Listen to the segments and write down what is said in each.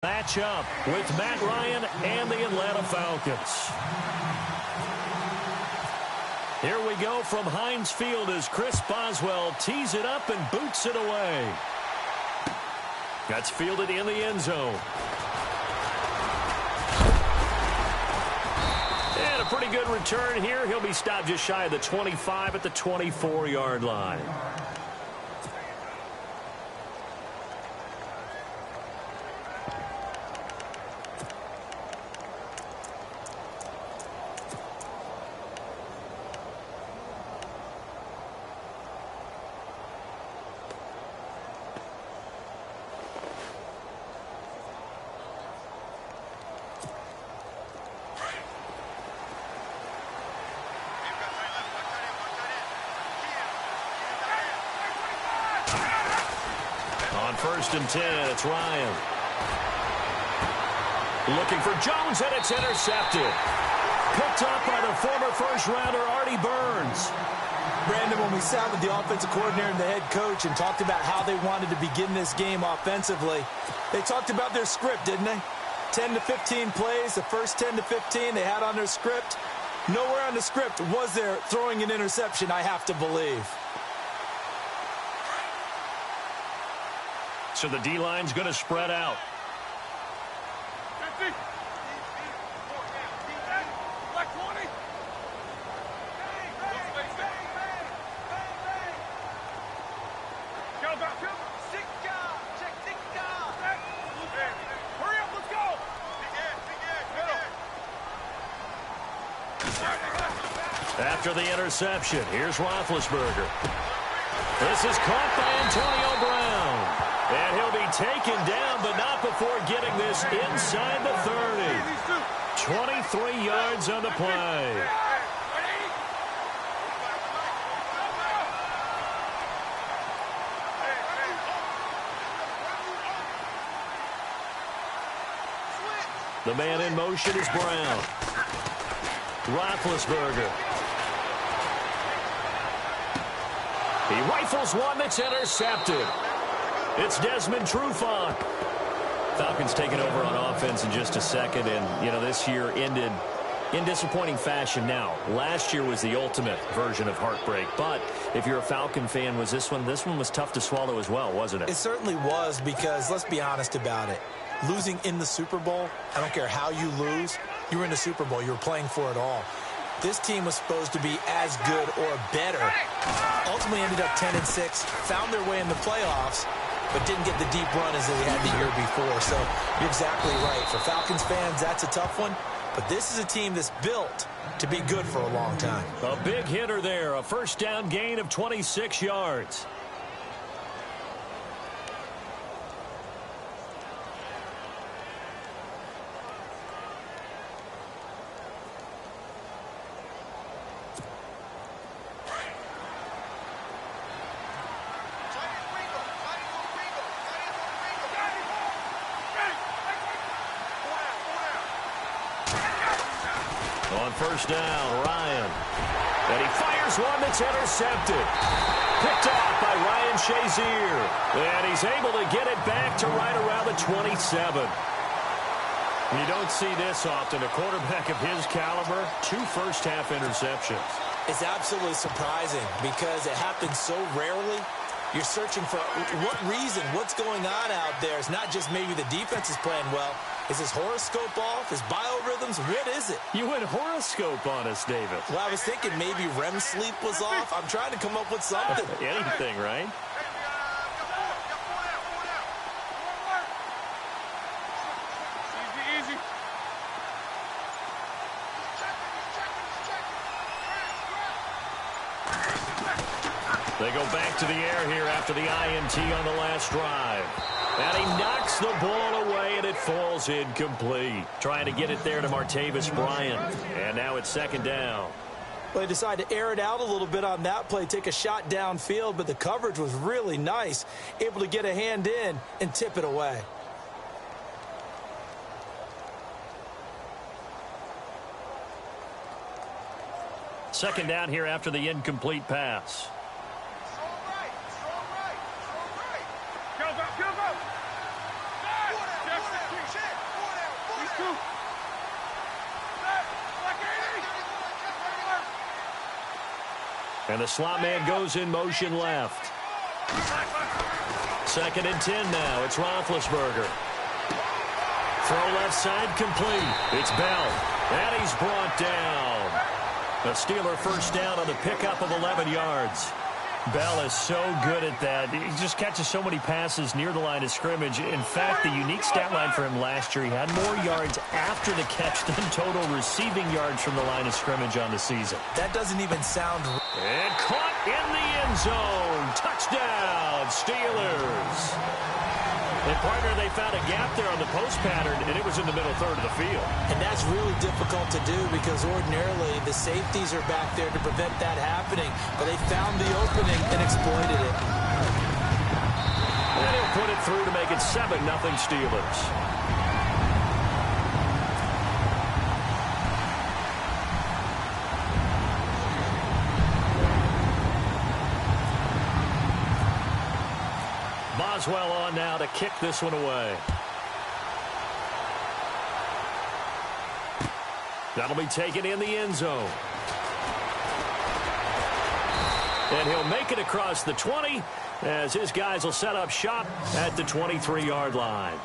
Match up with Matt Ryan and the Atlanta Falcons. Here we go from Heinz Field as Chris Boswell tees it up and boots it away. That's fielded in the end zone. And a pretty good return here. He'll be stopped just shy of the 25 at the 24-yard line. First and 10, it's Ryan. Looking for Jones, and it's intercepted. Picked up by the former first-rounder, Artie Burns. Brandon, when we sat with the offensive coordinator and the head coach and talked about how they wanted to begin this game offensively, they talked about their script, didn't they? 10 to 15 plays, the first 10 to 15 they had on their script. Nowhere on the script was there throwing an interception, I have to believe. So the D-line's going to spread out. After the interception, here's Roethlisberger. This is caught by Antonio Brown. And he'll be taken down, but not before getting this inside the 30. 23 yards on the play. The man in motion is Brown. Roethlisberger. He rifles one that's intercepted. It's Desmond Trufant. Falcons taking over on offense in just a second, and, you know, this year ended in disappointing fashion. Now, last year was the ultimate version of heartbreak, but if you're a Falcon fan, was this one was tough to swallow as well, wasn't it? It certainly was, because let's be honest about it. Losing in the Super Bowl, I don't care how you lose, you were in the Super Bowl, you were playing for it all. This team was supposed to be as good or better. Ultimately ended up 10-6, found their way in the playoffs, but didn't get the deep run as they had the year before. So you're exactly right. For Falcons fans, that's a tough one. But this is a team that's built to be good for a long time. A big hitter there. A first down gain of 26 yards. First down, Ryan. And he fires one that's intercepted. Picked off by Ryan Shazier. And he's able to get it back to right around the 27. You don't see this often. A quarterback of his caliber, 2 first-half interceptions. It's absolutely surprising because it happens so rarely. You're searching for what reason, what's going on out there. It's not just maybe the defense is playing well. Is his horoscope off? His biorhythms? What is it? You went horoscope on us, David. Well, I was thinking maybe REM sleep was off. I'm trying to come up with something. Anything, right? Easy. They go back to the air here after the INT on the last drive. And he knocks the ball away, and it falls incomplete. Trying to get it there to Martavis Bryant. And now it's second down. Well, they decided to air it out a little bit on that play, take a shot downfield, but the coverage was really nice. Able to get a hand in and tip it away. Second down here after the incomplete pass. Go. And the slot man goes in motion left. 2nd and 10 now. It's Roethlisberger. Throw left side complete. It's Bell. And he's brought down. The Steeler first down on the pickup of 11 yards. Bell is so good at that. He just catches so many passes near the line of scrimmage. In fact, the unique stat line for him last year, he had more yards after the catch than total receiving yards from the line of scrimmage on the season. That doesn't even sound... And caught in the end zone. Touchdown, Steelers. And, partner, they found a gap there on the post pattern, and it was in the middle third of the field. And that's really difficult to do because ordinarily the safeties are back there to prevent that happening. But they found the opening and exploited it. And he'll put it through to make it 7-0 Steelers. Boswell on now to kick this one away. That'll be taken in the end zone. And he'll make it across the 20 as his guys will set up shop at the 23-yard line.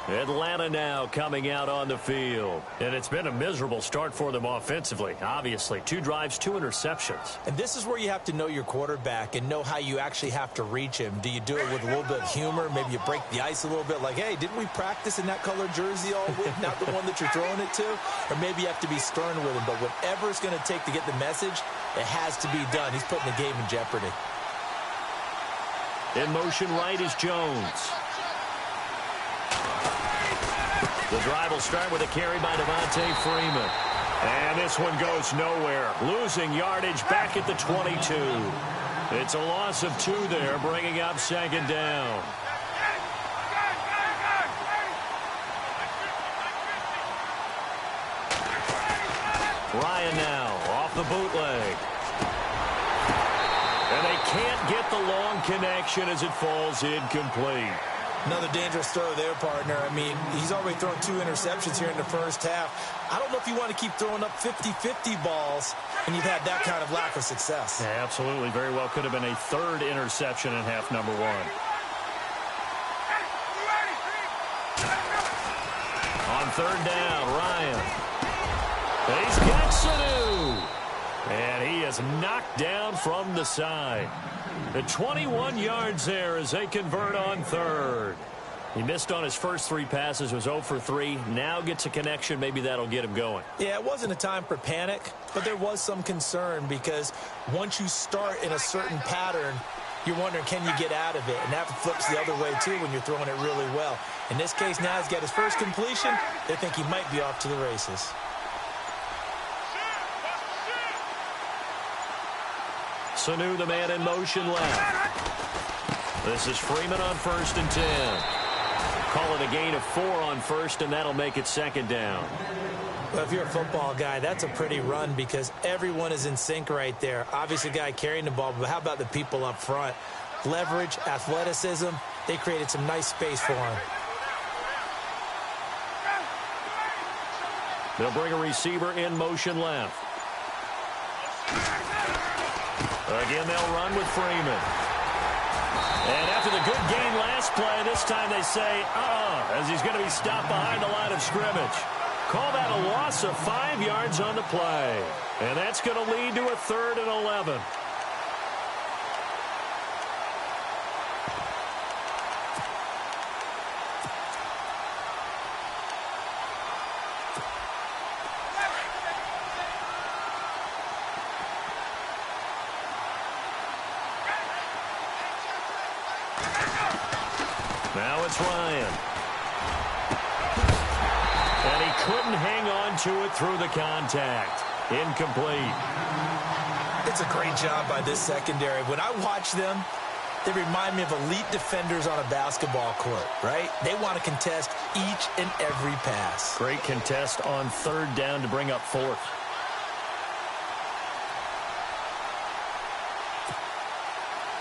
Atlanta now coming out on the field. And it's been a miserable start for them offensively, obviously. 2 drives, 2 interceptions. And this is where you have to know your quarterback and know how you actually have to reach him. Do you do it with a little bit of humor? Maybe you break the ice a little bit like, hey, didn't we practice in that colored jersey all week? Not the one that you're throwing it to? Or maybe you have to be stern with him. But whatever it's going to take to get the message, it has to be done. He's putting the game in jeopardy. In motion right is Jones. The drive will start with a carry by Devontae Freeman. And this one goes nowhere. Losing yardage back at the 22. It's a loss of 2 there, bringing up 2nd down. Ryan now off the bootleg. And they can't get the long connection as it falls incomplete. Another dangerous throw there, partner. I mean, he's already thrown 2 interceptions here in the first half. I don't know if you want to keep throwing up 50-50 balls when you've had that kind of lack of success. Yeah, absolutely. Very well could have been a 3rd interception in half number 1. On 3rd down, Ryan. He's got Sanu. And he is knocked down from the side. The 21 yards there as they convert on 3rd. He missed on his first 3 passes, was 0 for 3. Now gets a connection. Maybe that'll get him going. Yeah, it wasn't a time for panic, but there was some concern because once you start in a certain pattern, you're wondering, can you get out of it? And that flips the other way, too, when you're throwing it really well. In this case, now he's got his first completion. They think he might be off to the races. Sanu, the man in motion left. This is Freeman on 1st and 10. Call it a gain of 4 on 1st, and that'll make it 2nd down. Well, if you're a football guy, that's a pretty run because everyone is in sync right there. Obviously, the guy carrying the ball, but how about the people up front? Leverage, athleticism, they created some nice space for him. They'll bring a receiver in motion left. Again, they'll run with Freeman. And after the good gain last play, this time they say, as he's going to be stopped behind the line of scrimmage. Call that a loss of 5 yards on the play. And that's going to lead to a 3rd and 11. Now it's Ryan. And he couldn't hang on to it through the contact. Incomplete. It's a great job by this secondary. When I watch them, they remind me of elite defenders on a basketball court, right? They want to contest each and every pass. Great contest on 3rd down to bring up 4th.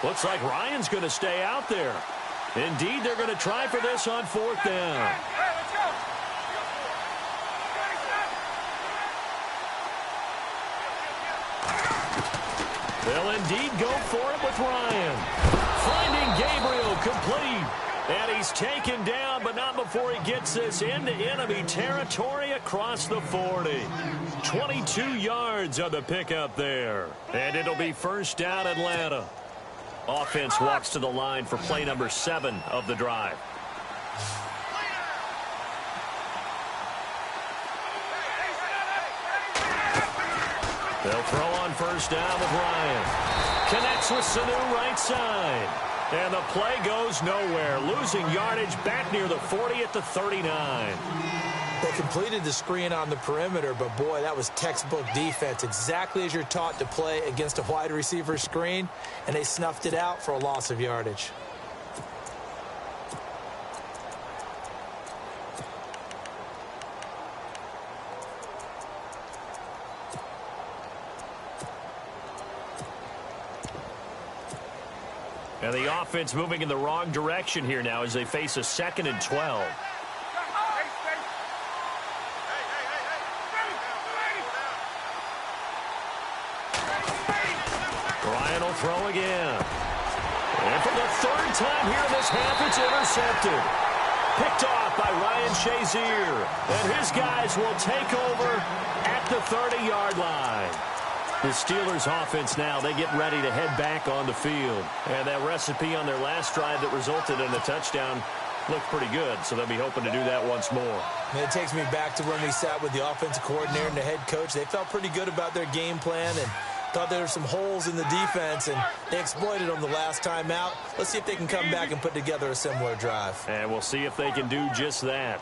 Looks like Ryan's going to stay out there. Indeed, they're going to try for this on 4th down. They'll indeed go for it with Ryan. Finding Gabriel complete. And he's taken down, but not before he gets this into enemy territory across the 40. 22 yards on the pickup there. And it'll be first down Atlanta. Offense walks to the line for play number 7 of the drive. They'll throw on first down with Ryan. Connects with Sanu right side. And the play goes nowhere. Losing yardage back near the 40 at the 39. They completed the screen on the perimeter, but boy, that was textbook defense. Exactly as you're taught to play against a wide receiver screen, and they snuffed it out for a loss of yardage. And the offense moving in the wrong direction here now as they face a 2nd and 12. Ryan will throw again. And for the 3rd time here in this half, it's intercepted. Picked off by Ryan Shazier. And his guys will take over at the 30-yard line. The Steelers offense now, they get ready to head back on the field. And that recipe on their last drive that resulted in a touchdown looked pretty good, so they'll be hoping to do that once more. And it takes me back to when we sat with the offensive coordinator and the head coach. They felt pretty good about their game plan and thought there were some holes in the defense, and they exploited them the last time out. Let's see if they can come back and put together a similar drive. And we'll see if they can do just that.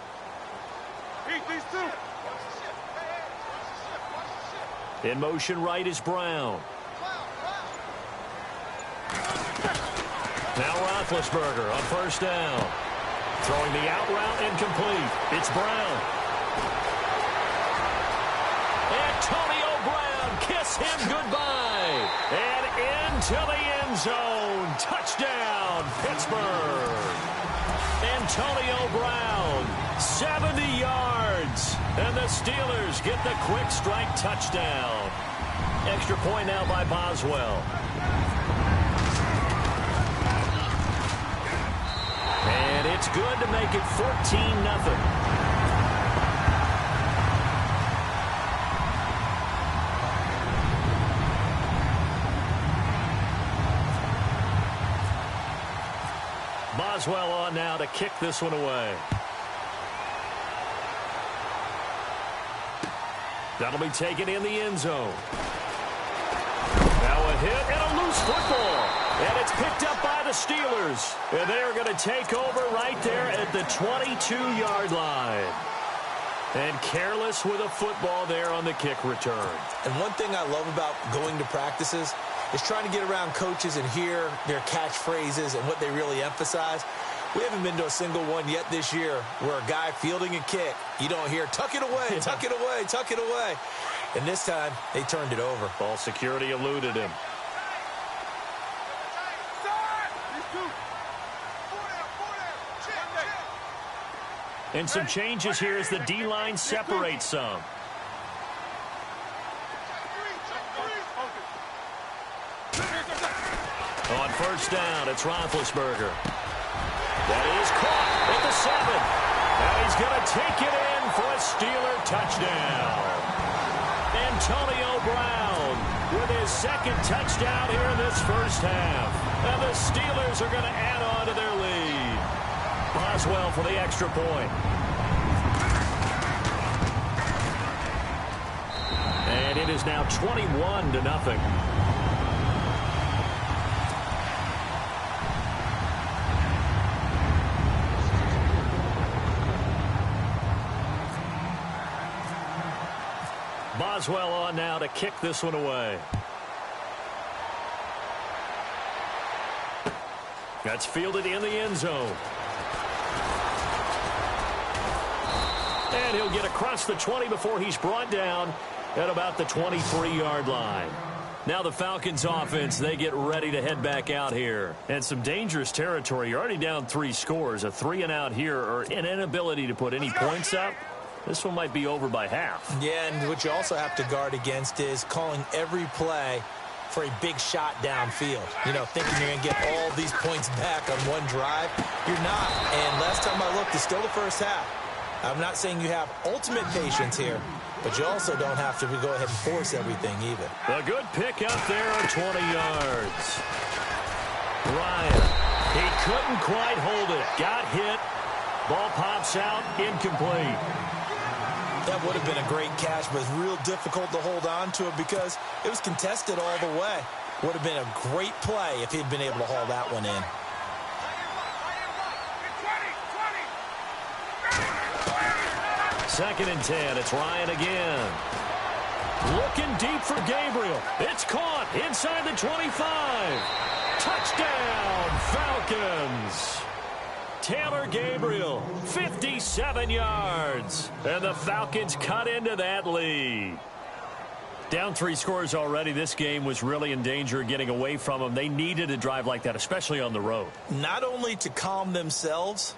In motion right is Brown. Now Roethlisberger on first down. Throwing the out route incomplete. It's Brown. Antonio Brown, kiss him goodbye. And into the end zone. Touchdown, Pittsburgh. Antonio Brown, 70 yards. And the Steelers get the quick strike touchdown. Extra point now by Boswell. And it's good to make it 14-0. Boswell on now to kick this one away. That'll be taken in the end zone. Now a hit and a loose football. And it's picked up by the Steelers. And they're going to take over right there at the 22-yard line. And careless with a football there on the kick return. And one thing I love about going to practices is trying to get around coaches and hear their catchphrases and what they really emphasize. We haven't been to a single one yet this year where a guy fielding a kick, you don't hear, tuck it away, tuck it away, tuck it away. And this time, they turned it over. Ball security eluded him. And some changes here as the D-line separates some. On first down, it's Roethlisberger. That is caught at the 7. And he's going to take it in for a Steeler touchdown. Antonio Brown with his 2nd touchdown here in this first half. And the Steelers are going to add on to their lead. Boswell for the extra point. And it is now 21-0. Boswell on now to kick this one away. That's fielded in the end zone. And he'll get across the 20 before he's brought down at about the 23-yard line. Now the Falcons offense, they get ready to head back out here. And some dangerous territory. You're already down 3 scores. A 3-and-out here or an inability to put any points up. This one might be over by half. Yeah, and what you also have to guard against is calling every play for a big shot downfield. You know, thinking you're going to get all these points back on one drive. You're not. And last time I looked, it's still the first half. I'm not saying you have ultimate patience here, but you also don't have to go ahead and force everything either. A good pick up there on 20 yards. Ryan, he couldn't quite hold it. Got hit. Ball pops out, incomplete. That would have been a great catch, but it's real difficult to hold on to it because it was contested all the way. Would have been a great play if he'd been able to haul that one in. Second and 10. It's Ryan again. Looking deep for Gabriel. It's caught inside the 25. Touchdown, Falcons. Taylor Gabriel, 57 yards. And the Falcons cut into that lead. Down 3 scores already. This game was really in danger of getting away from them. They needed a drive like that, especially on the road. Not only to calm themselves,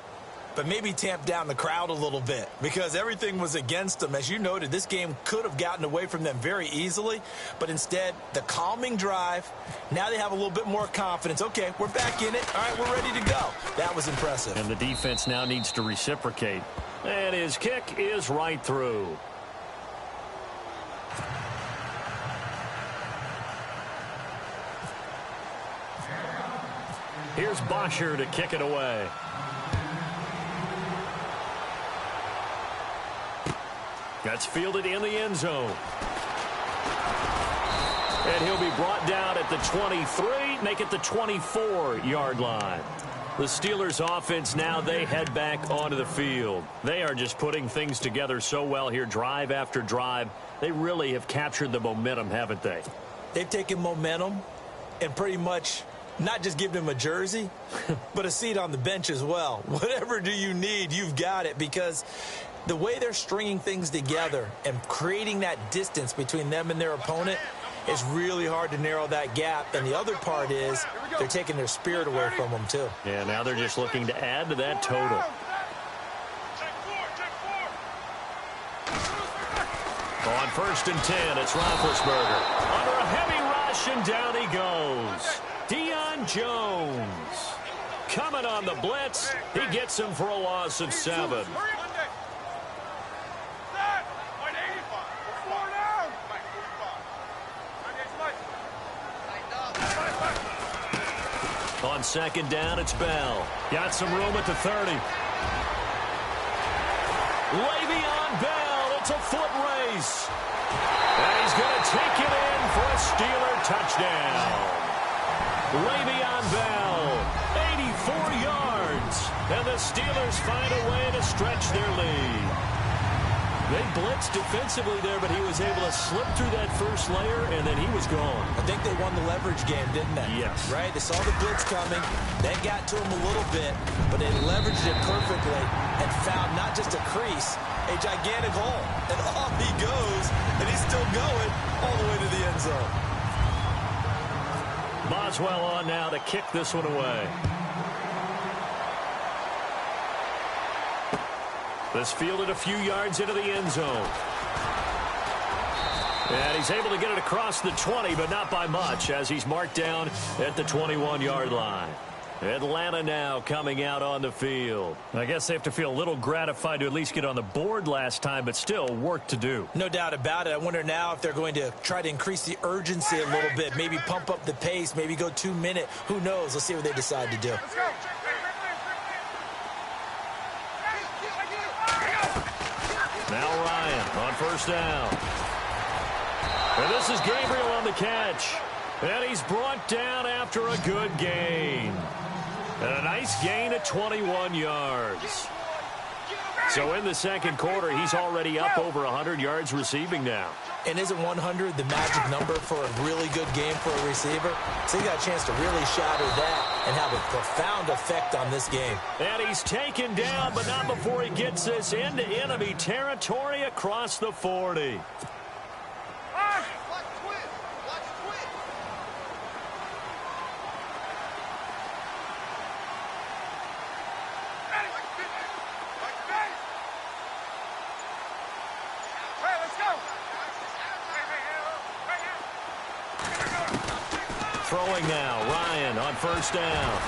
but maybe tamp down the crowd a little bit because everything was against them. As you noted, this game could have gotten away from them very easily, but instead, the calming drive, now they have a little bit more confidence. Okay, we're back in it. All right, we're ready to go. That was impressive. And the defense now needs to reciprocate. And his kick is right through. Here's Bosher to kick it away. That's fielded in the end zone. And he'll be brought down at the 23, make it the 24-yard line. The Steelers offense now, they head back onto the field. They are just putting things together so well here, drive after drive. They really have captured the momentum, haven't they? They've taken momentum and pretty much not just given him a jersey, but a seat on the bench as well. Whatever do you need, you've got it, because the way they're stringing things together and creating that distance between them and their opponent is really hard to narrow that gap. And the other part is they're taking their spirit away from them, too. Yeah, now they're just looking to add to that total. On 1st and 10, it's Roethlisberger. Under a heavy rush, and down he goes. Deion Jones coming on the blitz. He gets him for a loss of 7. On 2nd down, it's Bell. Got some room at the 30. Le'Veon Bell, it's a foot race. And he's going to take it in for a Steeler touchdown. Le'Veon Bell, 84 yards. And the Steelers find a way to stretch their lead. They blitzed defensively there, but he was able to slip through that first layer, and then he was gone. I think they won the leverage game, didn't they? Yes. Right? They saw the blitz coming. That got to him a little bit, but they leveraged it perfectly and found not just a crease, a gigantic hole. And off he goes, and he's still going all the way to the end zone. Boswell on now to kick this one away. This fielded a few yards into the end zone. And he's able to get it across the 20, but not by much, as he's marked down at the 21-yard line. Atlanta now coming out on the field. I guess they have to feel a little gratified to at least get on the board last time, but still work to do. No doubt about it. I wonder now if they're going to try to increase the urgency a little bit, maybe pump up the pace, maybe go 2-minute. Who knows? Let's see what they decide to do. Now Ryan on 1st down. And this is Gabriel on the catch. And he's brought down after a good gain. And a nice gain at 21 yards. So in the 2nd quarter, he's already up over 100 yards receiving now. And isn't 100 the magic number for a really good game for a receiver? So he got a chance to really shatter that and have a profound effect on this game. And he's taken down, but not before he gets this into enemy territory across the 40. Throwing now, Ryan on first down.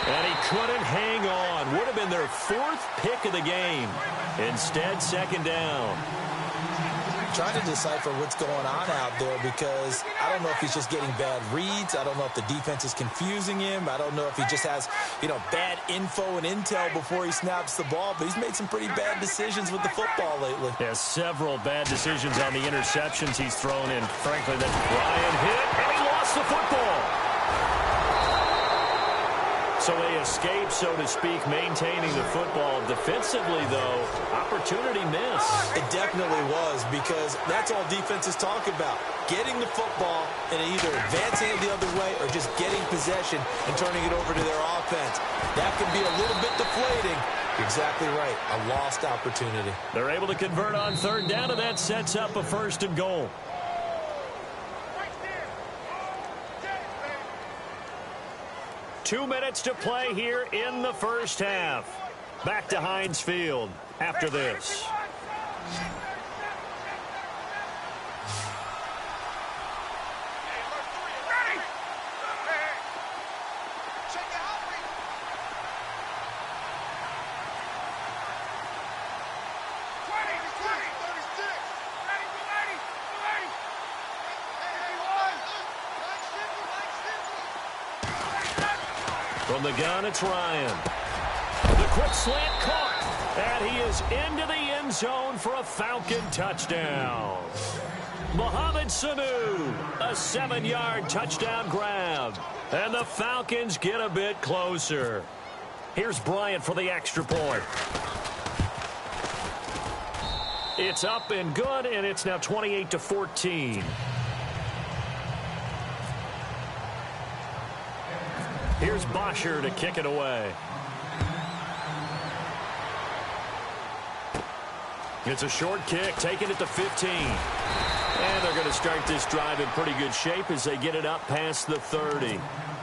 And he couldn't hang on. Would have been their 4th pick of the game. Instead, second down. Trying to decipher what's going on out there because I don't know if he's just getting bad reads. I don't know if the defense is confusing him. I don't know if he just has, bad info and intel before he snaps the ball. But he's made some pretty bad decisions with the football lately. Yeah, several bad decisions on the interceptions he's thrown in. Frankly, that Ryan hit, and he lost the football. So they escape, so to speak, maintaining the football. Defensively, though, opportunity miss. It definitely was because that's all defenses talk about. Getting the football and either advancing it the other way or just getting possession and turning it over to their offense. That can be a little bit deflating. You're exactly right. A lost opportunity. They're able to convert on third down, and that sets up a 1st and goal. 2 minutes to play here in the first half. Back to Heinz Field after this. From the gun, it's Ryan. The quick slant caught. And he is into the end zone for a Falcon touchdown. Mohamed Sanu, a 7-yard touchdown grab. And the Falcons get a bit closer. Here's Bryant for the extra point. It's up and good, and it's now 28-14. Here's Bosher to kick it away. It's a short kick, taking it to 15. And they're going to start this drive in pretty good shape as they get it up past the 30.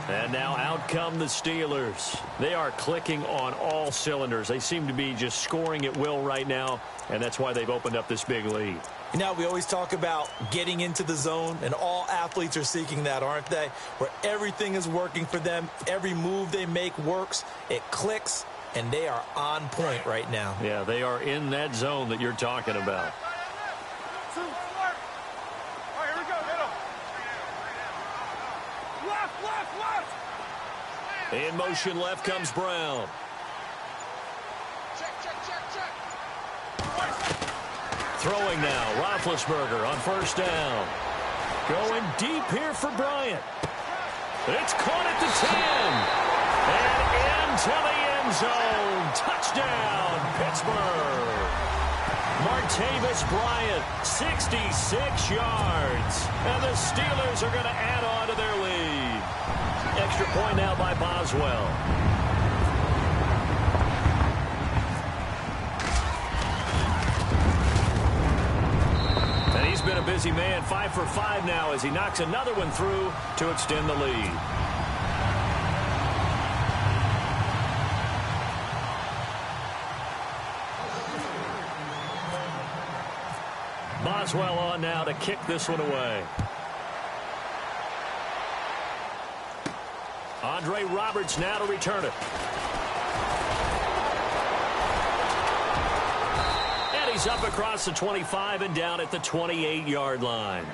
And now out come the Steelers. They are clicking on all cylinders. They seem to be just scoring at will right now, and that's why they've opened up this big lead. We always talk about getting into the zone, and all athletes are seeking that, aren't they? Where everything is working for them. Every move they make works. It clicks, and they are on point right now. Yeah, they are in that zone that you're talking about. In motion left comes Brown. Throwing now, Roethlisberger on first down. Going deep here for Bryant. It's caught at the 10. And into the end zone. Touchdown, Pittsburgh. Martavis Bryant, 66 yards. And the Steelers are going to add on to their lead. Extra point now by Boswell. And he's been a busy man, 5 for 5 now as he knocks another one through to extend the lead. Boswell on now to kick this one away. Andre Roberts now to return it. And he's up across the 25 and down at the 28-yard line.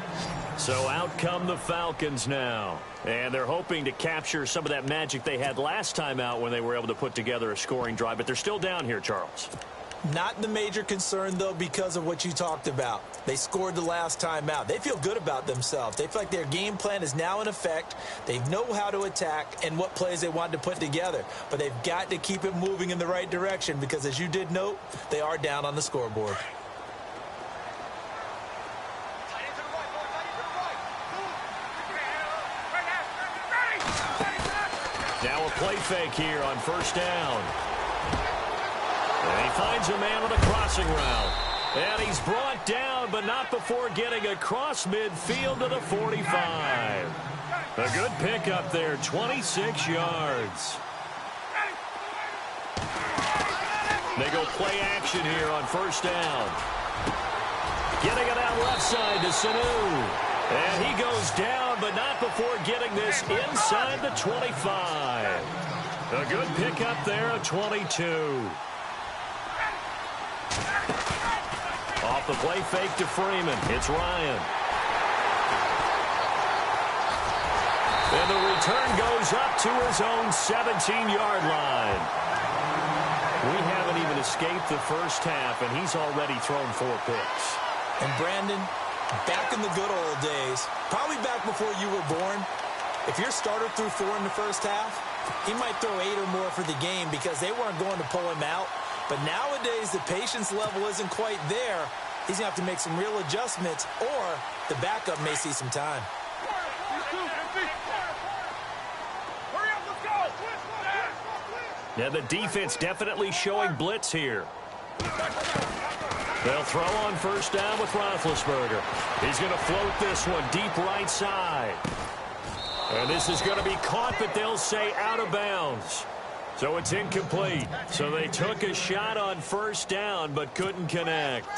So out come the Falcons now. And they're hoping to capture some of that magic they had last time out when they were able to put together a scoring drive. But they're still down here, Charles. Not the major concern, though, because of what you talked about. They scored the last time out. They feel good about themselves. They feel like their game plan is now in effect. They know how to attack and what plays they want to put together. But they've got to keep it moving in the right direction because, as you did note, they are down on the scoreboard. Now a play fake here on first down. And he finds a man on a crossing route. And he's brought down, but not before getting across midfield to the 45. A good pickup there, 26 yards. They go play action here on first down. Getting it out left side to Sanu. And he goes down, but not before getting this inside the 25. A good pickup there, a 22. Off the play fake to Freeman. It's Ryan. And the return goes up to his own 17-yard line. We haven't even escaped the first half, and he's already thrown 4 picks. And Brandon, back in the good old days, probably back before you were born, if your starter threw 4 in the first half, he might throw 8 or more for the game because they weren't going to pull him out. But nowadays, the patience level isn't quite there. He's going to have to make some real adjustments, or the backup may see some time. Yeah, the defense definitely showing blitz here. They'll throw on first down with Roethlisberger. He's going to float this one deep right side. And this is going to be caught, but they'll say out of bounds. So it's incomplete. So they took a shot on first down, but couldn't connect.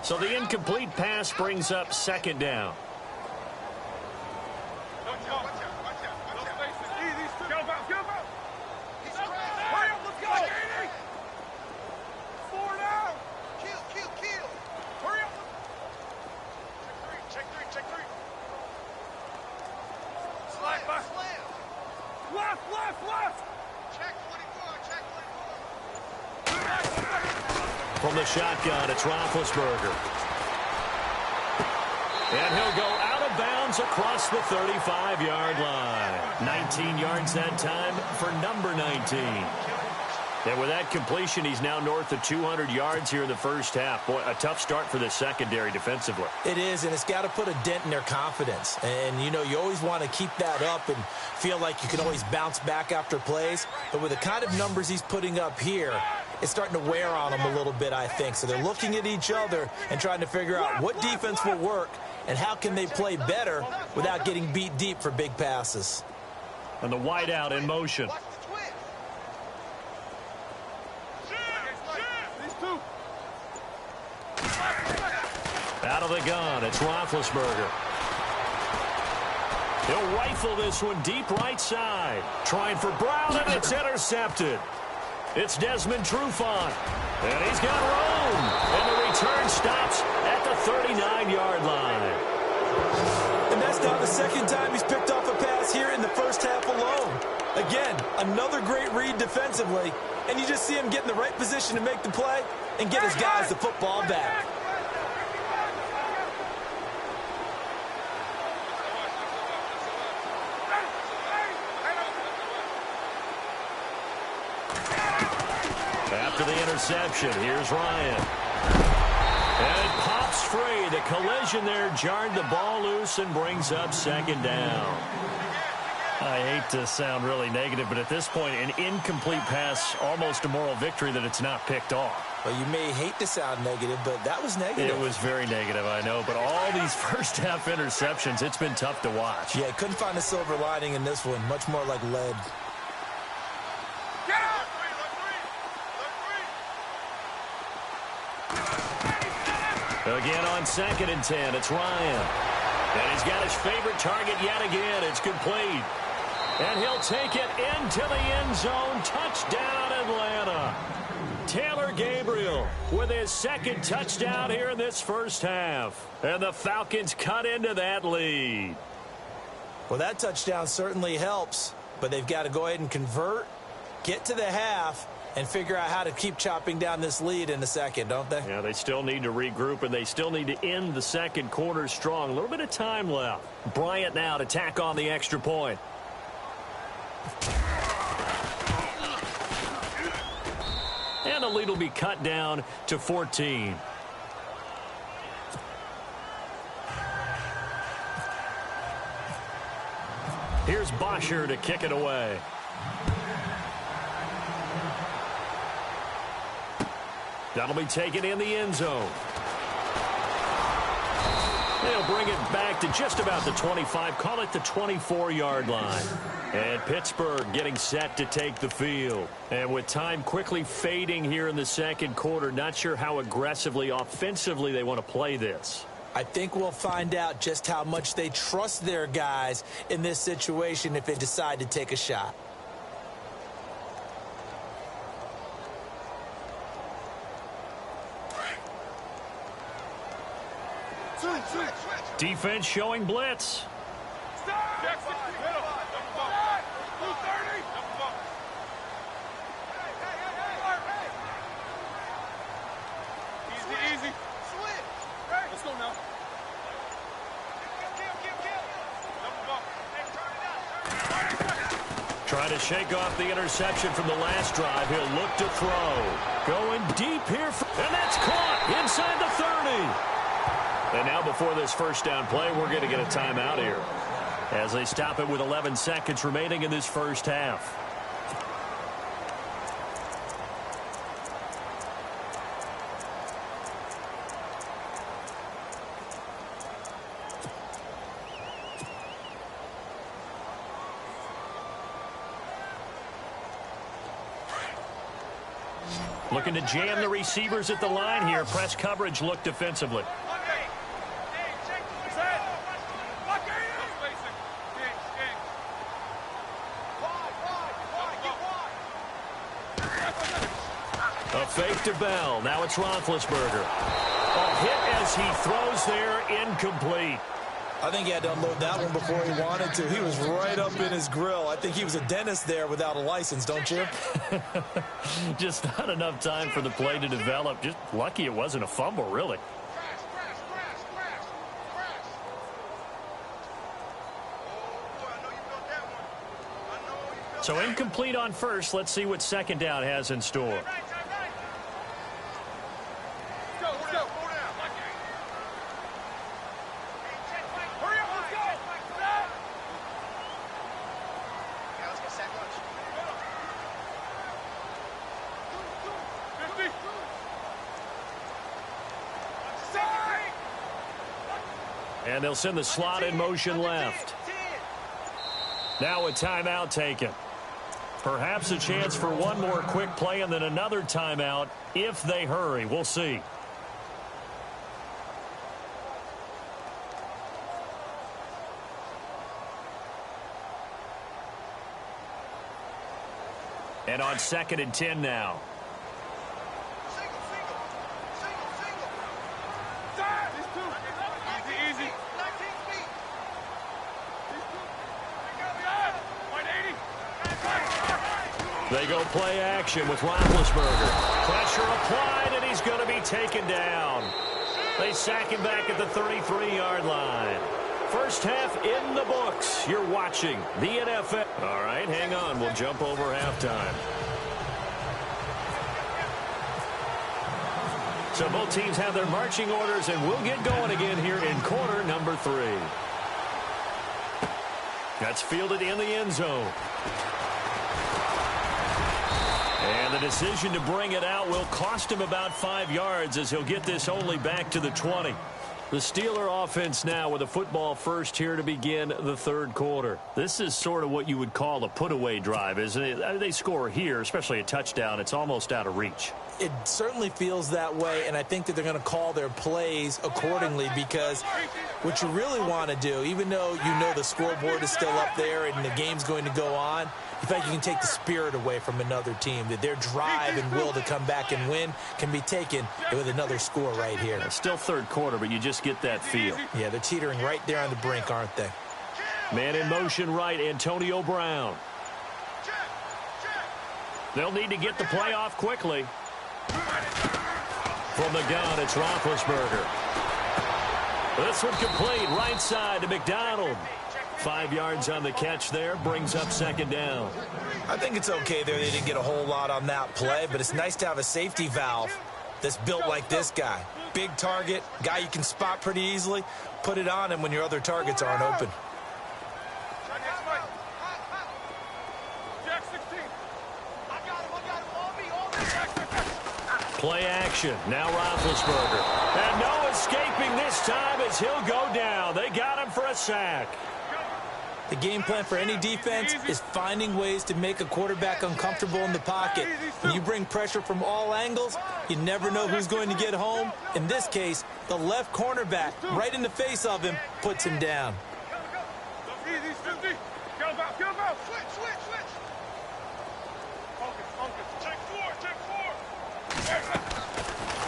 So the incomplete pass brings up second down. From the shotgun, it's Roethlisberger. And he'll go out of bounds across the 35-yard line. 19 yards that time for number 19. And with that completion, he's now north of 200 yards here in the first half. Boy, a tough start for the secondary defensively. It is, and it's got to put a dent in their confidence. And, you know, you always want to keep that up and feel like you can always bounce back after plays. But with the kind of numbers he's putting up here, it's starting to wear on them a little bit, I think. So they're looking at each other and trying to figure out what defense will work and how can they play better without getting beat deep for big passes. And the wideout in motion. Out of the gun, it's Roethlisberger. He'll rifle this one deep right side. Trying for Brown, and it's intercepted. It's Desmond Trufant. And he's got room. And the return stops at the 39-yard line. And that's not the second time he's picked off a pass here in the first half alone. Again, another great read defensively. And you just see him get in the right position to make the play and get his guys the football back. After the interception, here's Ryan. And it pops free. The collision there jarred the ball loose and brings up second down. I hate to sound really negative, but at this point, an incomplete pass, almost a moral victory that it's not picked off. Well, you may hate to sound negative, but that was negative. It was very negative, I know. But all these first-half interceptions, it's been tough to watch. Yeah, couldn't find a silver lining in this one. Much more like lead. Again on 2nd and 10, it's Ryan. And he's got his favorite target yet again. It's complete. And he'll take it into the end zone. Touchdown, Atlanta. Taylor Gabriel with his second touchdown here in this first half. And the Falcons cut into that lead. Well, that touchdown certainly helps, but they've got to go ahead and convert, get to the half, and figure out how to keep chopping down this lead in the second, don't they? Yeah, they still need to regroup, and they still need to end the second quarter strong. A little bit of time left. Bryant now to tack on the extra point. And the lead will be cut down to 14. Here's Bosher to kick it away. That'll be taken in the end zone. They'll bring it back to just about the 25. Call it the 24-yard line. And Pittsburgh getting set to take the field. And with time quickly fading here in the second quarter, not sure how aggressively, offensively they want to play this. I think we'll find out just how much they trust their guys in this situation if they decide to take a shot. Defense showing blitz. Easy. Let's go now. Trying to shake off the interception from the last drive. He'll look to throw. Going deep here. And that's caught inside the 30. And now before this first down play, we're going to get a timeout here as they stop it with 11 seconds remaining in this first half. Looking to jam the receivers at the line here. Press coverage look defensively. A fake to Bell. Now it's Roethlisberger. A hit as he throws there, incomplete. I think he had to unload that one before he wanted to. He was right up in his grill. I think he was a dentist there without a license, don't you? Just not enough time for the play to develop. Just lucky it wasn't a fumble, really. So incomplete on first. Let's see what second down has in store. And they'll send the slot in motion left. Now a timeout taken. Perhaps a chance for one more quick play and then another timeout if they hurry. We'll see. And on 2nd and 10 now. They go play action with Roethlisberger. Pressure applied, and he's going to be taken down. They sack him back at the 33-yard line. First half in the books. You're watching the NFL. All right, hang on. We'll jump over halftime. So both teams have their marching orders, and we'll get going again here in quarter number 3. That's fielded in the end zone. And the decision to bring it out will cost him about 5 yards as he'll get this only back to the 20. The Steeler offense now with a football first here to begin the third quarter. This is sort of what you would call a put-away drive, isn't it? They score here, especially a touchdown. It's almost out of reach. It certainly feels that way, and I think that they're going to call their plays accordingly because what you really want to do, even though you know the scoreboard is still up there and the game's going to go on, in fact, you can take the spirit away from another team, that their drive and will to come back and win can be taken with another score right here. It's still third quarter, but you just get that feel. Yeah, they're teetering right there on the brink, aren't they? Man in motion right, Antonio Brown. They'll need to get the play off quickly. From the gun, it's Roethlisberger. This one complete, right side to McDonald. 5 yards on the catch there, brings up second down. I think it's okay there. They didn't get a whole lot on that play, but it's nice to have a safety valve that's built like this guy. Big target, guy you can spot pretty easily. Put it on him when your other targets aren't open. Play action. Now Roethlisberger. And no escaping this time as he'll go down. They got him for a sack. The game plan for any defense is finding ways to make a quarterback uncomfortable in the pocket. When you bring pressure from all angles, you never know who's going to get home. In this case, the left cornerback, right in the face of him, puts him down.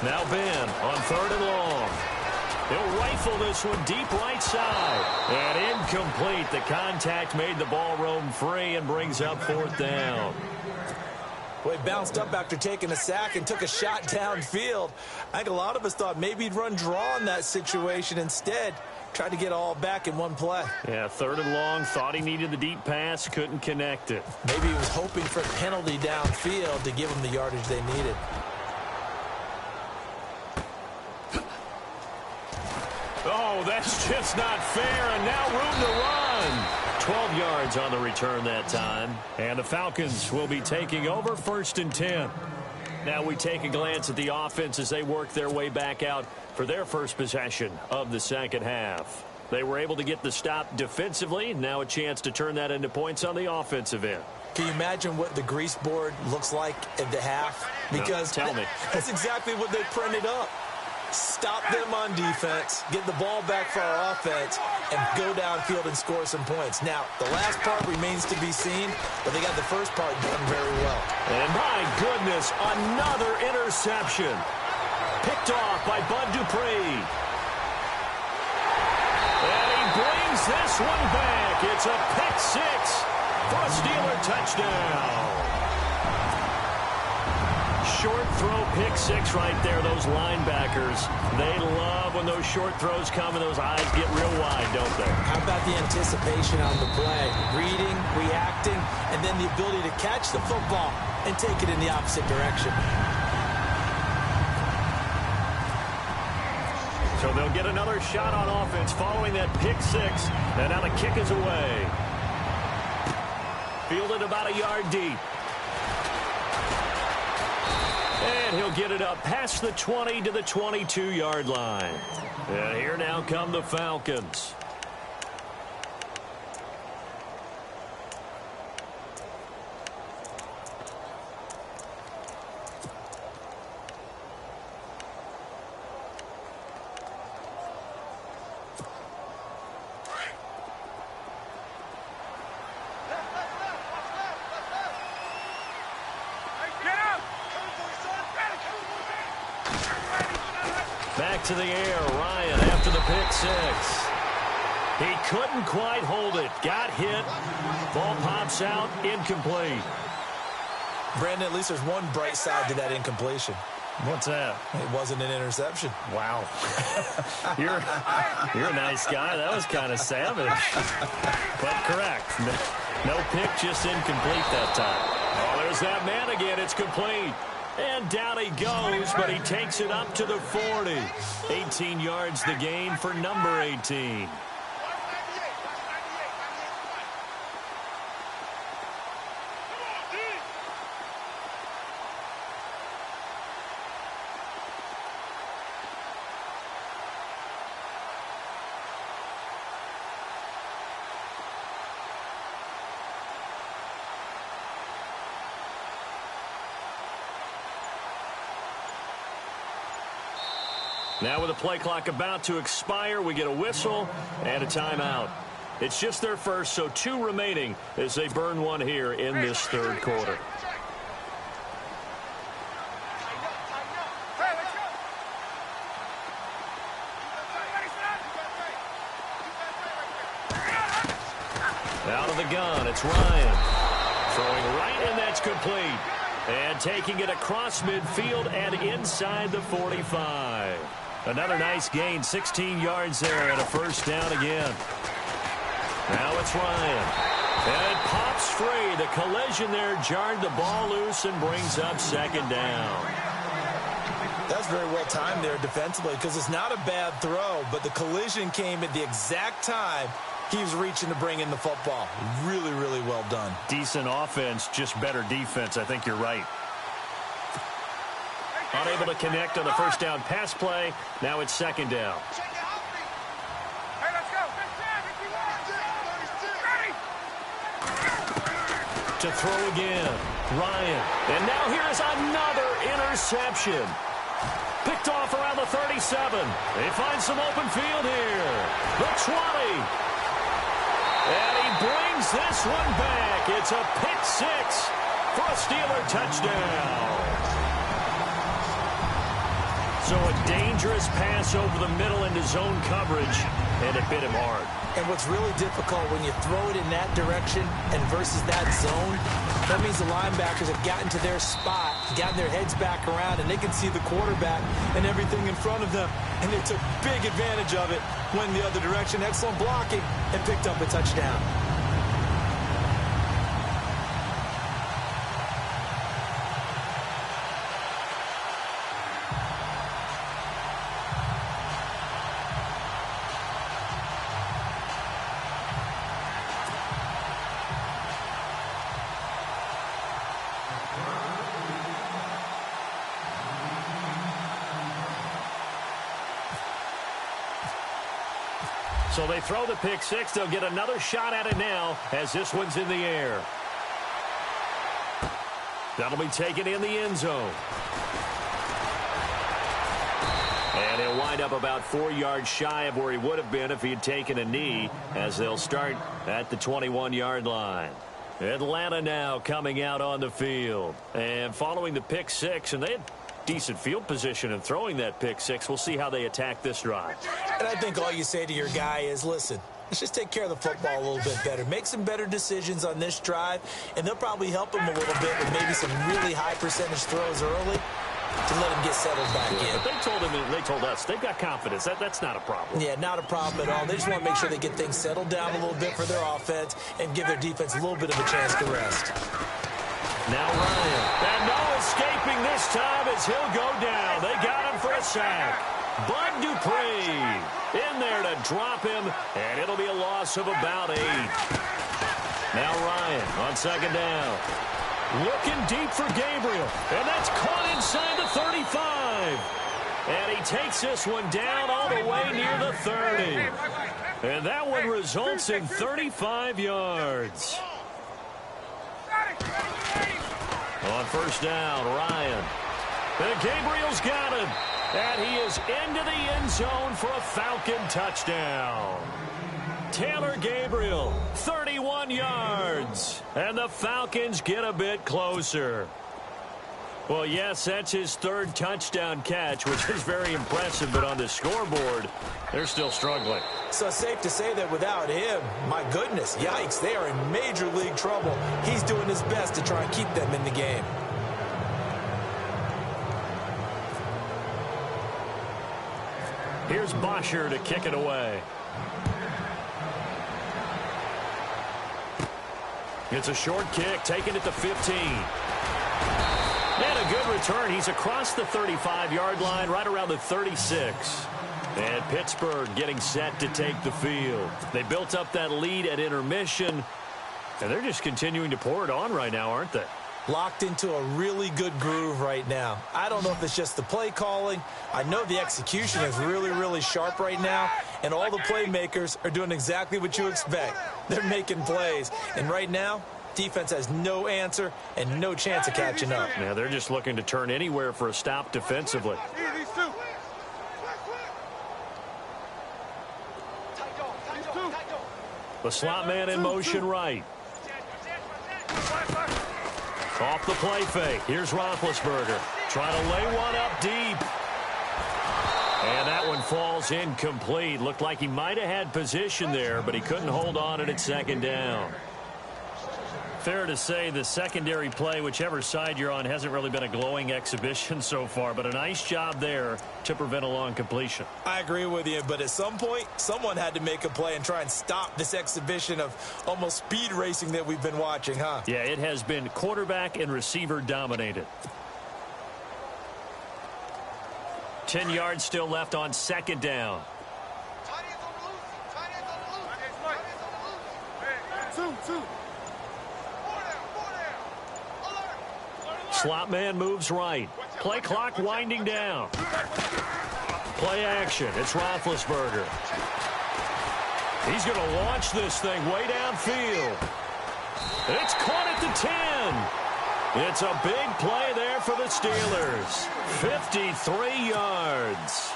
Now Ben on 3rd and long. He'll rifle this one deep right side. And incomplete. The contact made the ball roam free and brings up 4th down. Well, he bounced up after taking a sack and took a shot downfield. I think a lot of us thought maybe he'd run draw in that situation. Instead, tried to get all back in one play. Yeah, 3rd and long. Thought he needed the deep pass. Couldn't connect it. Maybe he was hoping for a penalty downfield to give him the yardage they needed. Oh, that's just not fair, and now room to run. 12 yards on the return that time. And the Falcons will be taking over 1st and 10. Now we take a glance at the offense as they work their way back out for their first possession of the second half. They were able to get the stop defensively. Now a chance to turn that into points on the offensive end. Can you imagine what the grease board looks like at the half? Because no, tell me. That's exactly what they printed up. Stop them on defense, get the ball back for our offense, and go downfield and score some points. Now, the last part remains to be seen, but they got the first part done very well. And my goodness, another interception. Picked off by Bud Dupree. And he brings this one back. It's a pick six for a Steeler touchdown. Short throw pick six right there. Those linebackers, they love when those short throws come and those eyes get real wide, don't they? How about the anticipation on the play? Reading, reacting, and then the ability to catch the football and take it in the opposite direction. So they'll get another shot on offense following that pick six. And now the kick is away. Fielded about a yard deep. And he'll get it up past the 20 to the 22-yard line. And here now come the Falcons. Back to the air, Ryan after the pick six. He couldn't quite hold it. Got hit. Ball pops out, incomplete. Brandon, at least there's one bright side to that incompletion. What's that? It wasn't an interception. Wow. You're a nice guy. That was kind of savage. But correct. No pick, just incomplete that time. Oh, there's that man again. It's complete. And down he goes, but he takes it up to the 40. 18 yards the gain for number 18. Now with the play clock about to expire, we get a whistle and a timeout. It's just their first, so 2 remaining as they burn one here in this third quarter. Out of the gun, it's Ryan. Throwing right, and that's complete. And taking it across midfield and inside the 45. Another nice gain, 16 yards there and a first down again. Now it's Ryan. And it pops free. The collision there jarred the ball loose and brings up second down. That's very well timed there defensively because it's not a bad throw, but the collision came at the exact time he was reaching to bring in the football. Really, really well done. Decent offense, just better defense. I think you're right. Unable to connect on the first down pass play. Now it's second down. Hey, let's go. To throw again, Ryan. And now here is another interception. Picked off around the 37. They find some open field here. The 20. And he brings this one back. It's a pick six for a Steeler touchdown. So a dangerous pass over the middle into zone coverage, and it bit him hard. And what's really difficult when you throw it in that direction and versus that zone, that means the linebackers have gotten to their spot, gotten their heads back around, and they can see the quarterback and everything in front of them. And they took big advantage of it, went the other direction, excellent blocking, and picked up a touchdown. So they throw the pick six. They'll get another shot at it now as this one's in the air. That'll be taken in the end zone. And he'll wind up about 4 yards shy of where he would have been if he had taken a knee, as they'll start at the 21-yard line. Atlanta now coming out on the field. And following the pick six, and they had decent field position in throwing that pick six. We'll see how they attack this drive. And I think all you say to your guy is, listen, let's just take care of the football a little bit better. Make some better decisions on this drive, and they'll probably help him a little bit with maybe some really high percentage throws early to let him get settled back in. But they told us they've got confidence. That's not a problem. Yeah, not a problem at all. They just want to make sure they get things settled down a little bit for their offense and give their defense a little bit of a chance to rest. Now Ryan. And no escaping this time as he'll go down. They got him for a sack. Bud Dupree in there to drop him, and it'll be a loss of about 8. Now Ryan on second down. Looking deep for Gabriel, and that's caught inside the 35. And he takes this one down all the way near the 30. And that one results in 35 yards. On first down, Ryan. And Gabriel's got him. And he is into the end zone for a Falcon touchdown. Taylor Gabriel, 31 yards. And the Falcons get a bit closer. Well, yes, that's his 3rd touchdown catch, which is very impressive. But on the scoreboard, they're still struggling. So safe to say that without him, my goodness, yikes, they are in major league trouble. He's doing his best to try and keep them in the game. Here's Bosher to kick it away. It's a short kick, taken at the 15. And a good return. He's across the 35-yard line, right around the 36. And Pittsburgh getting set to take the field. They built up that lead at intermission, and they're just continuing to pour it on right now, aren't they? Locked into a really good groove right now. I don't know if it's just the play calling. I know the execution is really, really sharp right now, and all the playmakers are doing exactly what you expect. They're making plays, and right now, defense has no answer and no chance of catching up. Yeah, they're just looking to turn anywhere for a stop defensively. The slot man in motion right. Off the play fake. Here's Roethlisberger. Trying to lay one up deep. And that one falls incomplete. Looked like he might have had position there, but he couldn't hold on at second down. Fair to say the secondary play, whichever side you're on, hasn't really been a glowing exhibition so far, but a nice job there to prevent a long completion. I agree with you, but at some point, someone had to make a play and try and stop this exhibition of almost speed racing that we've been watching, huh? Yeah, it has been quarterback and receiver dominated. 10 yards still left on second down. Slot man moves right. Play clock winding down. Play action. It's Roethlisberger. He's going to launch this thing way downfield. It's caught at the 10. It's a big play there for the Steelers. 53 yards.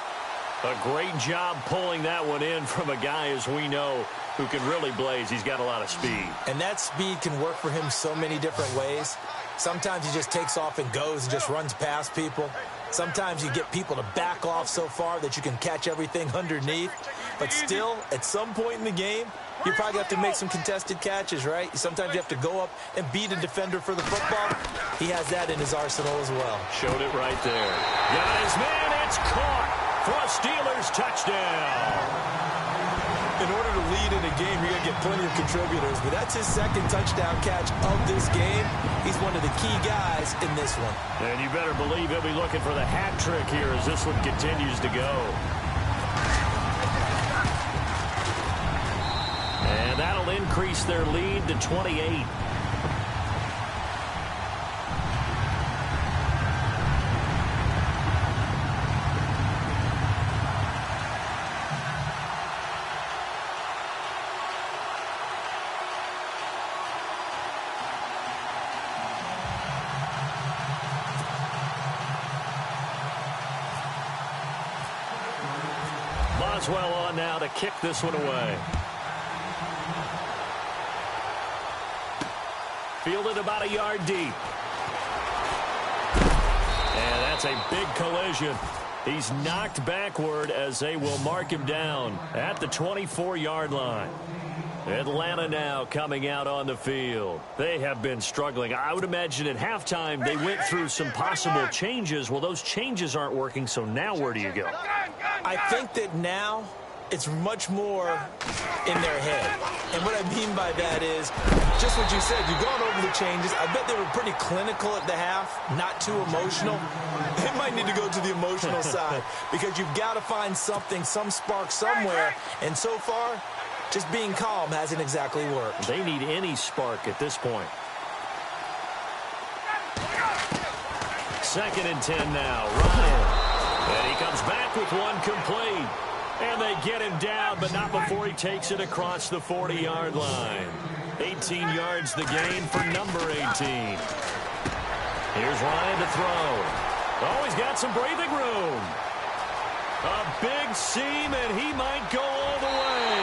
A great job pulling that one in from a guy, as we know, who can really blaze. He's got a lot of speed. And that speed can work for him so many different ways. Sometimes he just takes off and goes and just runs past people. Sometimes you get people to back off so far that you can catch everything underneath. But still, at some point in the game, you probably have to make some contested catches, right? Sometimes you have to go up and beat a defender for the football. He has that in his arsenal as well. Showed it right there. Got his man. It's caught for a Steelers touchdown. In order to lead in a game, you're going to get plenty of contributors, but that's his second touchdown catch of this game. He's one of the key guys in this one. And you better believe he'll be looking for the hat trick here as this one continues to go. And that'll increase their lead to 28. Boswell on now to kick this one away. Fielded about a yard deep. And that's a big collision. He's knocked backward as they will mark him down at the 24-yard line. Atlanta now coming out on the field. They have been struggling. I would imagine at halftime they went through some possible changes. Well, those changes aren't working, so now where do you go? I think that now it's much more in their head. And what I mean by that is just what you said. You've gone over the changes. I bet they were pretty clinical at the half, not too emotional. They might need to go to the emotional side because you've got to find something, some spark somewhere. And so far, just being calm hasn't exactly worked. They need any spark at this point. 2nd and 10 now. Ryan. And he comes back with one complete. And they get him down, but not before he takes it across the 40-yard line. 18 yards the gain for number 18. Here's Ryan to throw. Oh, he's got some breathing room. A big seam, and he might go all the way.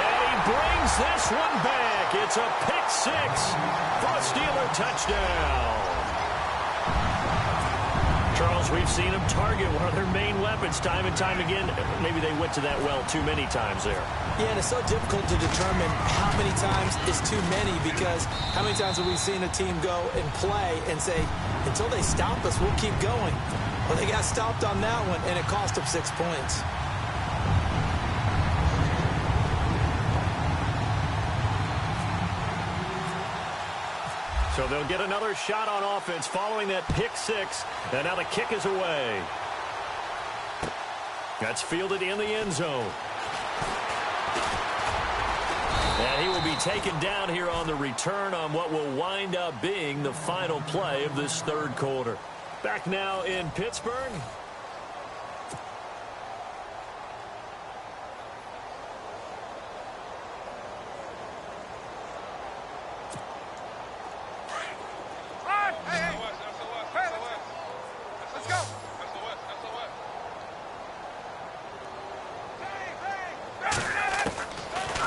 And he brings this one back. It's a pick six for a Steeler touchdown. Charles, we've seen them target one of their main weapons time and time again. Maybe they went to that well too many times there. Yeah, and it's so difficult to determine how many times is too many because how many times have we seen a team go and play and say, until they stop us, we'll keep going. Well, they got stopped on that one, and it cost them 6 points. So they'll get another shot on offense following that pick six. And now the kick is away. That's fielded in the end zone. And he will be taken down here on the return on what will wind up being the final play of this third quarter. Back now in Pittsburgh.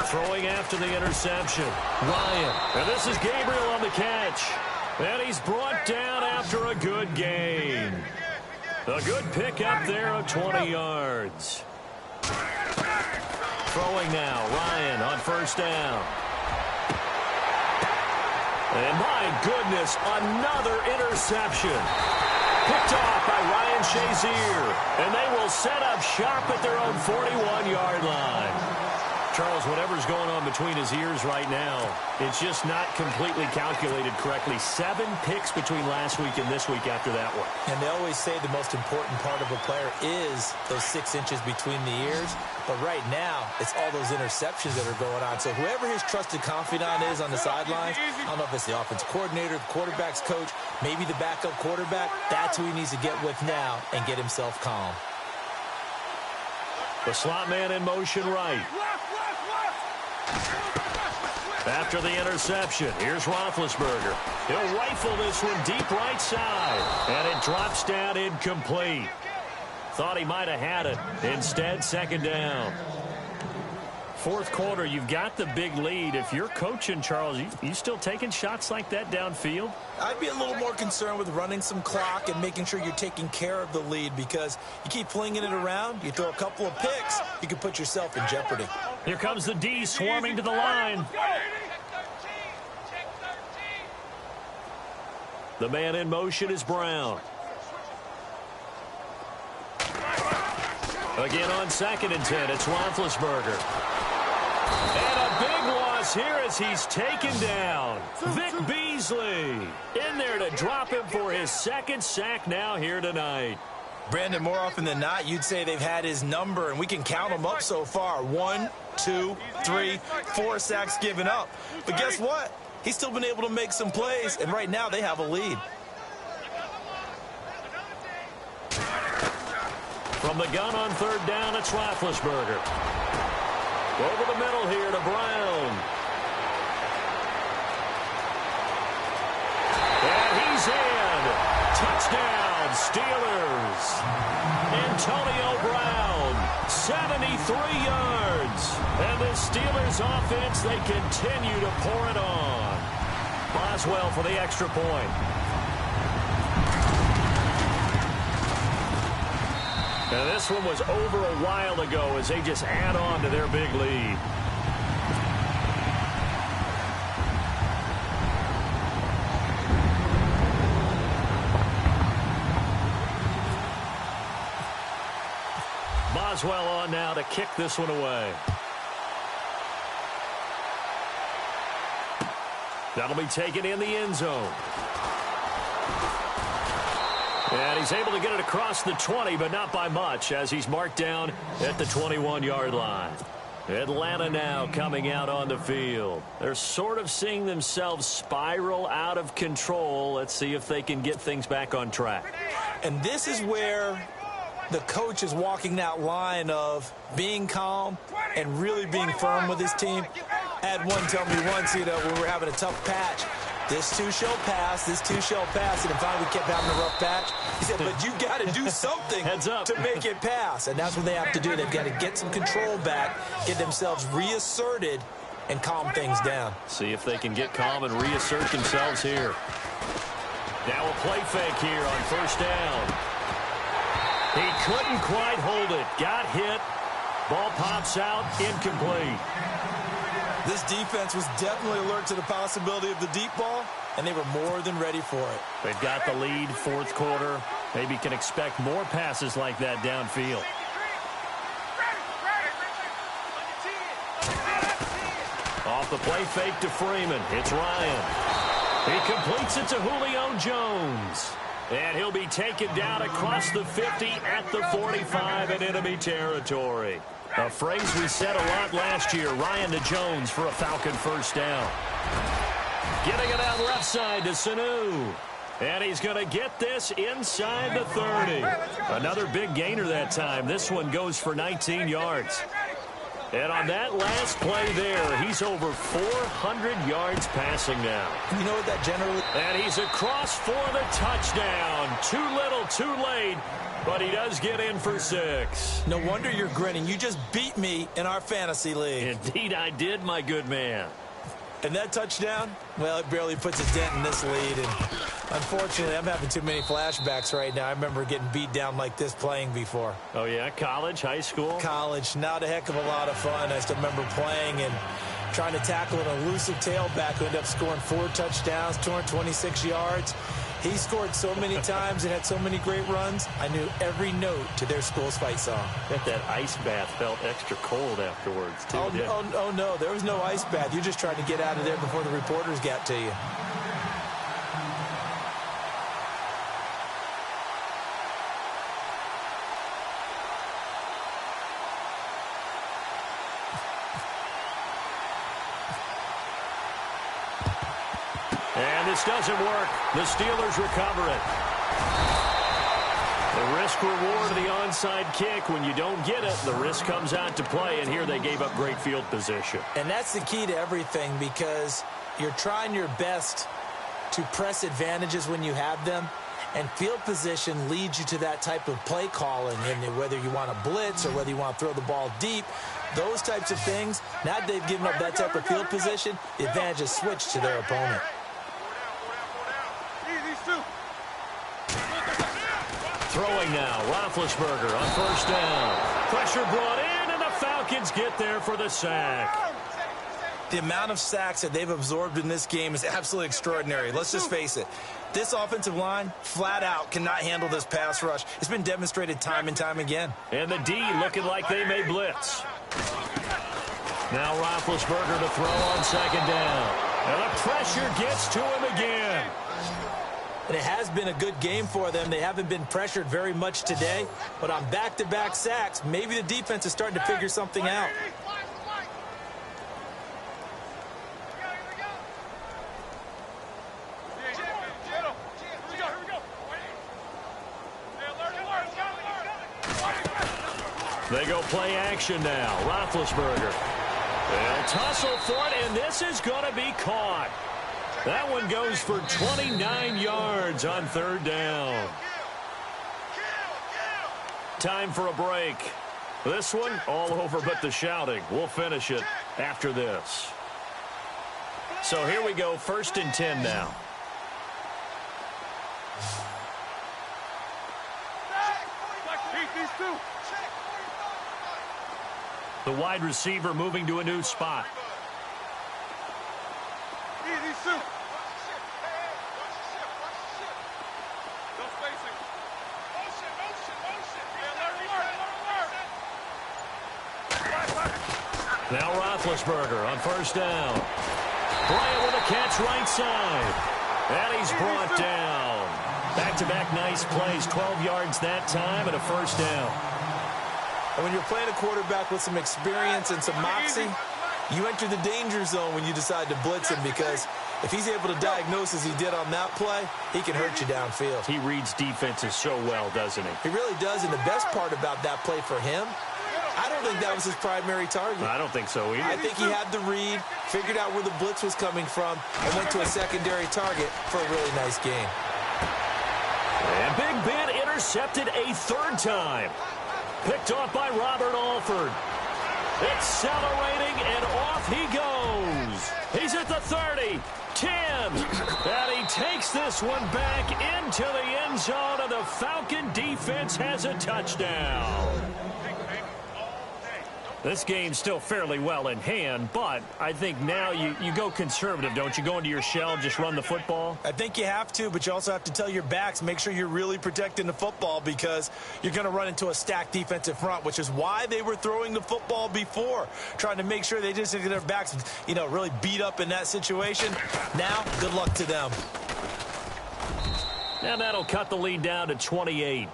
Throwing after the interception. Ryan. And this is Gabriel on the catch. And he's brought down after a good gain. A good pickup there of 20 yards. Throwing now. Ryan on first down. And my goodness, another interception. Picked off by Ryan Shazier. And they will set up shop at their own 41-yard line. Charles, whatever's going on between his ears right now, it's just not completely calculated correctly. 7 picks between last week and this week after that one. And they always say the most important part of a player is those 6 inches between the ears. But right now, it's all those interceptions that are going on. So whoever his trusted confidant is on the sidelines, I don't know if it's the offensive coordinator, the quarterback's coach, maybe the backup quarterback, that's who he needs to get with now and get himself calm. The slot man in motion right. After the interception, here's Roethlisberger. He'll rifle this one deep right side, and it drops down incomplete. Thought he might have had it. Instead, second down. Fourth quarter, you've got the big lead. If you're coaching, Charles, you still taking shots like that downfield? I'd be a little more concerned with running some clock and making sure you're taking care of the lead, because you keep flinging it around, you throw a couple of picks, you can put yourself in jeopardy. Here comes the D swarming to the line. The man in motion is Brown. Again on 2nd and 10, it's Roethlisberger. And a big loss here as he's taken down. Vic Beasley in there to drop him for his 2nd sack now here tonight. Brandon, more often than not, you'd say they've had his number, and we can count them up so far. 1, 2, 3, 4 sacks given up. But guess what? He's still been able to make some plays, and right now they have a lead. From the gun on 3rd down, it's Roethlisberger. Over the middle here to Brown. And he's in. Touchdown, Steelers. Antonio Brown, 73 yards. And the Steelers offense, they continue to pour it on. Boswell for the extra point. Now this one was over a while ago as they just add on to their big lead. Boswell on now to kick this one away. That'll be taken in the end zone. And he's able to get it across the 20, but not by much, as he's marked down at the 21-yard line. Atlanta now coming out on the field. They're sort of seeing themselves spiral out of control. Let's see if they can get things back on track. And this is where the coach is walking that line of being calm and really being firm with his team. I had one tell me once, when we were having a tough patch, this too shall pass, this too shall pass, and finally we kept having a rough patch. He said, but you got to do something to make it pass, and that's what they have to do. They've got to get some control back, get themselves reasserted, and calm things down. See if they can get calm and reassert themselves here. Now a play fake here on 1st down. He couldn't quite hold it. Got hit. Ball pops out. Incomplete. This defense was definitely alert to the possibility of the deep ball, and they were more than ready for it. They've got the lead, 4th quarter. Maybe can expect more passes like that downfield. Off the play fake to Freeman. It's Ryan. He completes it to Julio Jones. And he'll be taken down across the 50 at the 45 in enemy territory. A phrase we said a lot last year. Ryan to Jones for a Falcon 1st down. Getting it out left side to Sanu. And he's going to get this inside the 30. Another big gainer that time. This one goes for 19 yards. And on that last play there, he's over 400 yards passing now. You know what that generally... And he's across for the touchdown. Too little, too late. But he does get in for 6. No wonder you're grinning. You just beat me in our fantasy league. Indeed I did, my good man. And that touchdown, well, it barely puts a dent in this lead. And unfortunately, I'm having too many flashbacks right now. I remember getting beat down like this playing before. Oh, yeah? College, high school? College. Not a heck of a lot of fun. I still remember playing and trying to tackle an elusive tailback who ended up scoring 4 touchdowns, 226 yards. He scored so many times and had so many great runs, I knew every note to their school's fight song. Bet that ice bath felt extra cold afterwards, too. Oh, no, there was no ice bath. You're just trying to get out of there before the reporters got to you. And this doesn't work. The Steelers recover it. The risk reward of the onside kick. When you don't get it, the risk comes out to play, and here they gave up great field position. And that's the key to everything, because you're trying your best to press advantages when you have them, and field position leads you to that type of play calling, and whether you want to blitz or whether you want to throw the ball deep, those types of things. Now that they've given up that type of field position, the advantage is switched to their opponent. Throwing now, Roethlisberger on first down. Pressure brought in, and the Falcons get there for the sack. The amount of sacks that they've absorbed in this game is absolutely extraordinary. Let's just face it. This offensive line, flat out, cannot handle this pass rush. It's been demonstrated time and time again. And the D looking like they may blitz. Now Roethlisberger to throw on second down. And the pressure gets to him again. And it has been a good game for them. They haven't been pressured very much today, but on back-to-back sacks, maybe the defense is starting to figure something out. They go play action now. Roethlisberger. They'll tussle for it, and this is going to be caught. That one goes for 29 yards on third down. Time for a break. This one all over but the shouting. We'll finish it after this. So here we go, 1st and 10 now. The wide receiver moving to a new spot. Now Roethlisberger on first down. Bryant with a catch right side. And he's brought down. Back-to-back nice plays. 12 yards that time and a first down. And when you're playing a quarterback with some experience and some moxie, you enter the danger zone when you decide to blitz him, because if he's able to diagnose as he did on that play, he can hurt you downfield. He reads defenses so well, doesn't he? He really does, and the best part about that play for him, I don't think that was his primary target. I don't think so either. I think he had the read, figured out where the blitz was coming from, and went to a secondary target for a really nice game. And Big Ben intercepted a third time. Picked off by Robert Alford. Accelerating, and off he goes. He's at the 30, 10, and he takes this one back into the end zone, and the Falcon defense has a touchdown. This game's still fairly well in hand, but I think now you go conservative, don't you? Go into your shell, just run the football? I think you have to, but you also have to tell your backs, make sure you're really protecting the football, because you're going to run into a stacked defensive front, which is why they were throwing the football before, trying to make sure they just get their backs, really beat up in that situation. Now, good luck to them. And that'll cut the lead down to 28.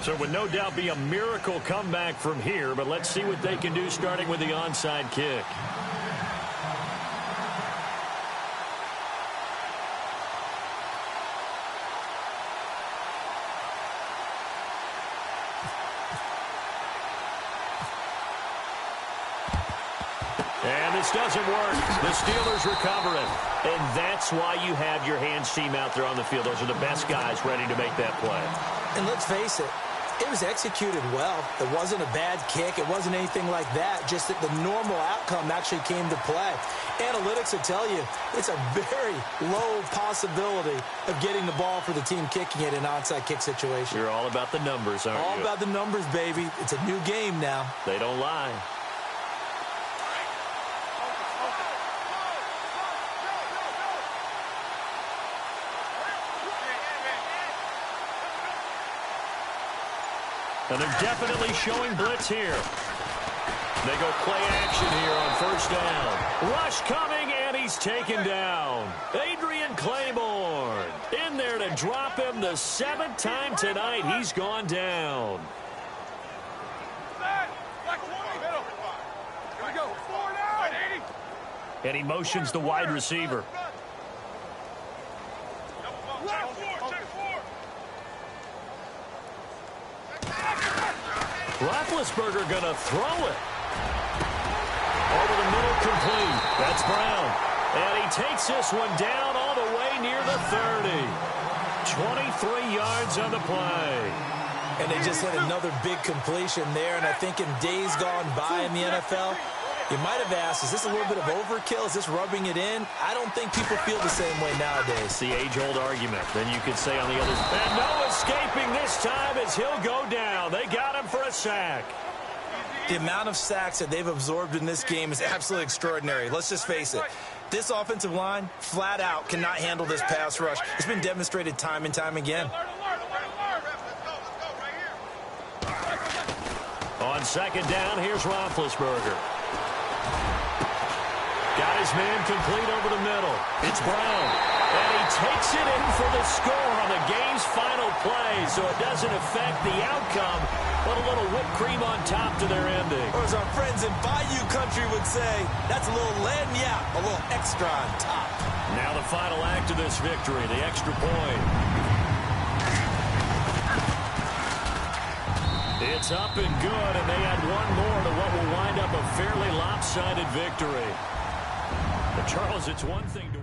So it would no doubt be a miracle comeback from here, but let's see what they can do starting with the onside kick. And this doesn't work. The Steelers recover it. And that's why you have your hands team out there on the field. Those are the best guys ready to make that play. And let's face it, it was executed well. It wasn't a bad kick. It wasn't anything like that. Just that the normal outcome actually came to play. Analytics will tell you it's a very low possibility of getting the ball for the team kicking it in an onside kick situation. You're all about the numbers, aren't you? All about the numbers, baby. It's a new game now. They don't lie. And they're definitely showing blitz here. They go play action here on first down. Rush coming, and he's taken down. Adrian Claiborne in there to drop him the 7th time tonight. He's gone down. And he motions the wide receiver. Roethlisberger going to throw it. Over the middle, complete. That's Brown. And he takes this one down all the way near the 30. 23 yards on the play. And they just hit another big completion there. And I think in days gone by in the NFL, you might have asked, is this a little bit of overkill? Is this rubbing it in? I don't think people feel the same way nowadays. It's the age-old argument. Then you could say on the other side, and no escaping this time as he'll go down. They got him for a sack. The amount of sacks that they've absorbed in this game is absolutely extraordinary. Let's just face it. This offensive line, flat out, cannot handle this pass rush. It's been demonstrated time and time again. On second down, here's Roethlisberger. Got his man complete over the middle. It's Brown. And he takes it in for the score on the game's final play, so it doesn't affect the outcome, but a little whipped cream on top to their ending. Or as our friends in Bayou Country would say, that's a little lagniappe, a little extra on top. Now the final act of this victory, the extra point. It's up and good, and they add one more to what will wind up a fairly lopsided victory. But Charles, it's one thing to